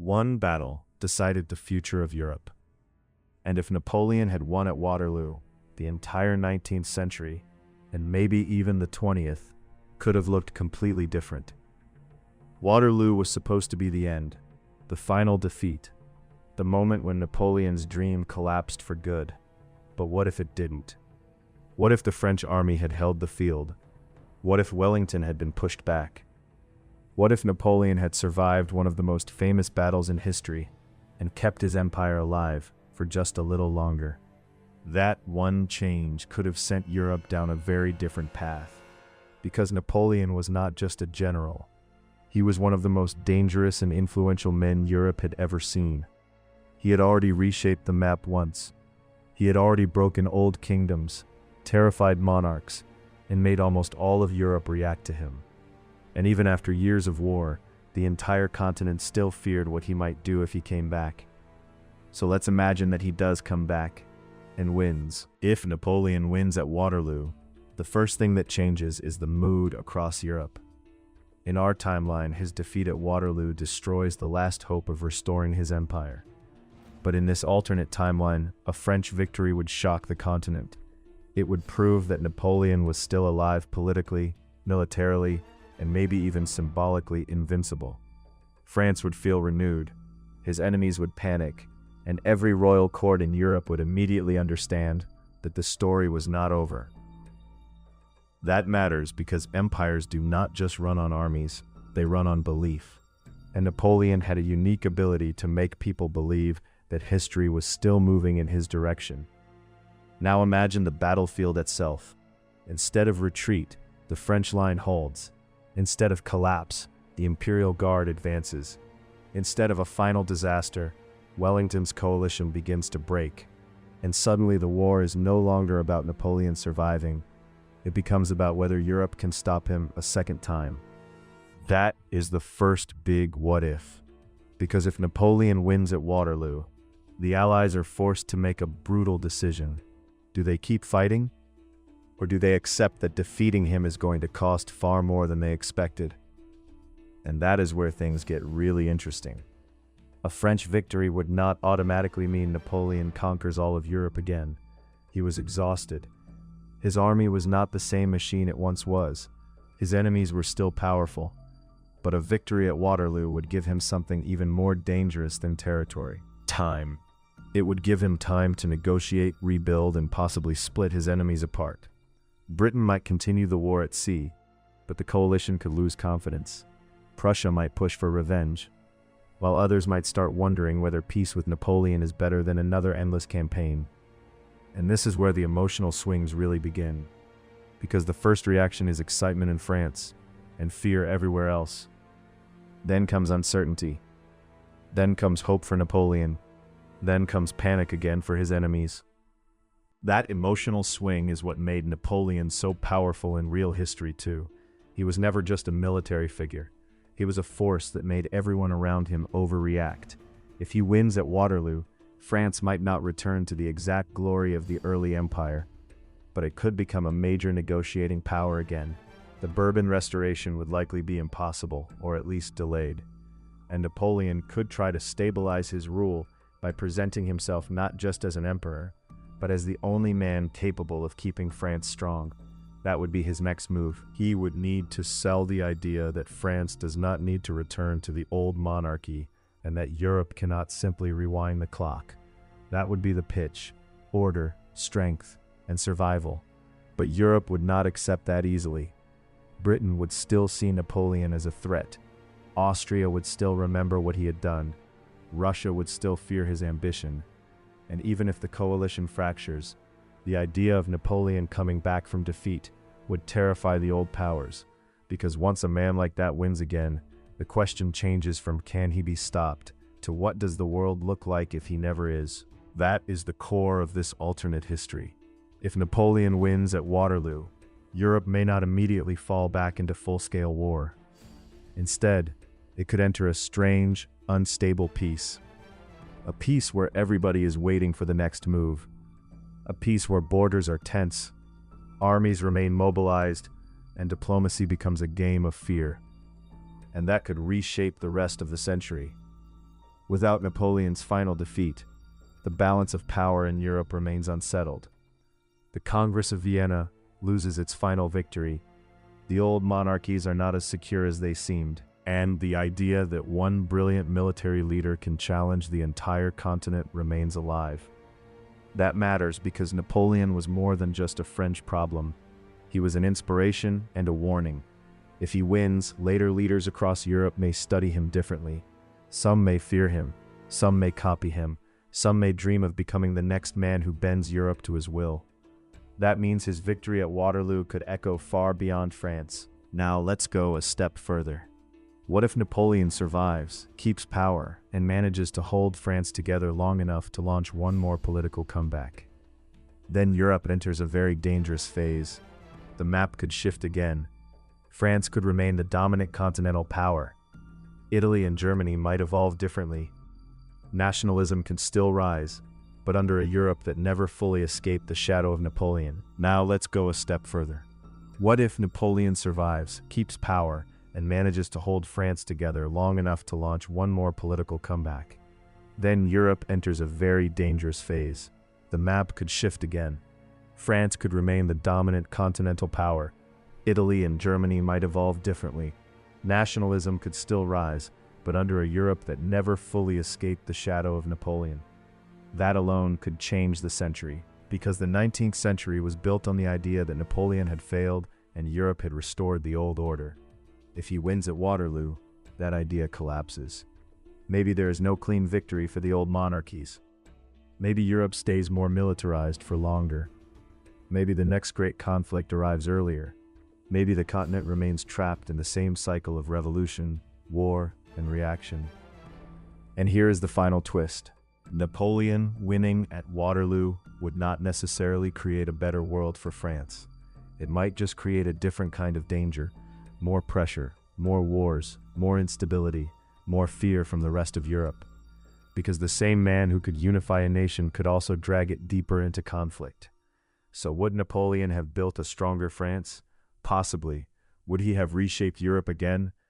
One battle decided the future of Europe. And if Napoleon had won at Waterloo, the entire 19th century, and maybe even the 20th, could have looked completely different. Waterloo was supposed to be the end, the final defeat, the moment when Napoleon's dream collapsed for good. But what if it didn't? What if the French army had held the field? What if Wellington had been pushed back? What if Napoleon had survived one of the most famous battles in history and kept his empire alive for just a little longer? That one change could have sent Europe down a very different path, because Napoleon was not just a general. He was one of the most dangerous and influential men Europe had ever seen. He had already reshaped the map once. He had already broken old kingdoms, terrified monarchs, and made almost all of Europe react to him. And even after years of war, the entire continent still feared what he might do if he came back. So let's imagine that he does come back and wins. If Napoleon wins at Waterloo, the first thing that changes is the mood across Europe. In our timeline, his defeat at Waterloo destroys the last hope of restoring his empire. But in this alternate timeline, a French victory would shock the continent. It would prove that Napoleon was still alive politically, militarily, and maybe even symbolically invincible. France would feel renewed, his enemies would panic, and every royal court in Europe would immediately understand that the story was not over. That matters because empires do not just run on armies, they run on belief. And Napoleon had a unique ability to make people believe that history was still moving in his direction. Now imagine the battlefield itself. Instead of retreat, the French line holds. Instead of collapse, the Imperial Guard advances. Instead of a final disaster, Wellington's coalition begins to break. And suddenly the war is no longer about Napoleon surviving. It becomes about whether Europe can stop him a second time. That is the first big what if. Because if Napoleon wins at Waterloo, the Allies are forced to make a brutal decision. Do they keep fighting? Or do they accept that defeating him is going to cost far more than they expected? And that is where things get really interesting. A French victory would not automatically mean Napoleon conquers all of Europe again. He was exhausted. His army was not the same machine it once was. His enemies were still powerful. But a victory at Waterloo would give him something even more dangerous than territory: time. It would give him time to negotiate, rebuild, and possibly split his enemies apart. Britain might continue the war at sea, but the coalition could lose confidence. Prussia might push for revenge, while others might start wondering whether peace with Napoleon is better than another endless campaign. And this is where the emotional swings really begin, because the first reaction is excitement in France and fear everywhere else. Then comes uncertainty. Then comes hope for Napoleon. Then comes panic again for his enemies. That emotional swing is what made Napoleon so powerful in real history too. He was never just a military figure. He was a force that made everyone around him overreact. If he wins at Waterloo, France might not return to the exact glory of the early empire, but it could become a major negotiating power again. The Bourbon Restoration would likely be impossible, or at least delayed. And Napoleon could try to stabilize his rule by presenting himself not just as an emperor, but as the only man capable of keeping France strong. That would be his next move. He would need to sell the idea that France does not need to return to the old monarchy and that Europe cannot simply rewind the clock. That would be the pitch: order, strength, and survival. But Europe would not accept that easily. Britain would still see Napoleon as a threat. Austria would still remember what he had done. Russia would still fear his ambition. And even if the coalition fractures, the idea of Napoleon coming back from defeat would terrify the old powers, because once a man like that wins again, the question changes from can he be stopped to what does the world look like if he never is. That is the core of this alternate history. If Napoleon wins at Waterloo, Europe may not immediately fall back into full-scale war. Instead, it could enter a strange, unstable peace. A peace where everybody is waiting for the next move. A peace where borders are tense, armies remain mobilized, and diplomacy becomes a game of fear. And that could reshape the rest of the century. Without Napoleon's final defeat, the balance of power in Europe remains unsettled. The Congress of Vienna loses its final victory. The old monarchies are not as secure as they seemed, and the idea that one brilliant military leader can challenge the entire continent remains alive. That matters because Napoleon was more than just a French problem. He was an inspiration and a warning. If he wins, later leaders across Europe may study him differently. Some may fear him, some may copy him, some may dream of becoming the next man who bends Europe to his will. That means his victory at Waterloo could echo far beyond France. Now let's go a step further. What if Napoleon survives, keeps power, and manages to hold France together long enough to launch one more political comeback? Then Europe enters a very dangerous phase. The map could shift again. France could remain the dominant continental power. Italy and Germany might evolve differently. Nationalism can still rise, but under a Europe that never fully escaped the shadow of Napoleon. Now let's go a step further. What if Napoleon survives, keeps power, and manages to hold France together long enough to launch one more political comeback? Then Europe enters a very dangerous phase. The map could shift again. France could remain the dominant continental power. Italy and Germany might evolve differently. Nationalism could still rise, but under a Europe that never fully escaped the shadow of Napoleon. That alone could change the century, because the 19th century was built on the idea that Napoleon had failed and Europe had restored the old order. If he wins at Waterloo, that idea collapses. Maybe there is no clean victory for the old monarchies. Maybe Europe stays more militarized for longer. Maybe the next great conflict arrives earlier. Maybe the continent remains trapped in the same cycle of revolution, war, and reaction. And here is the final twist. Napoleon winning at Waterloo would not necessarily create a better world for France. It might just create a different kind of danger, more pressure, more wars, more instability, more fear from the rest of Europe. Because the same man who could unify a nation could also drag it deeper into conflict. So would Napoleon have built a stronger France? Possibly. Would he have reshaped Europe again?